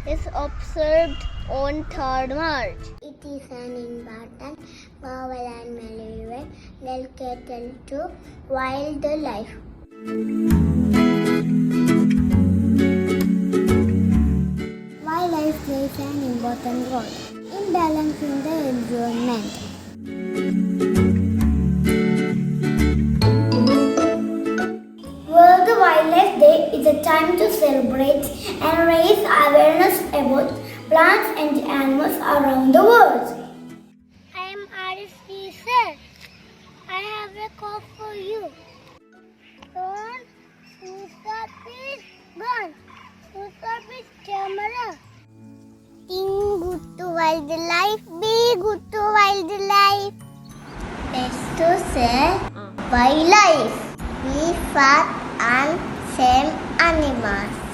is observed on 3rd March. It is an important novel and medieval dedicated to wildlife. Wildlife plays an important role in balancing the environment. World Wildlife Day is a time to celebrate and raise awareness about plants and animals around the world. I am Aris sir. I have a call for you. Don't stop it, gun. Stop it, camera. Think good to wildlife, be good to wildlife. Best to say wildlife. We fight and same animals.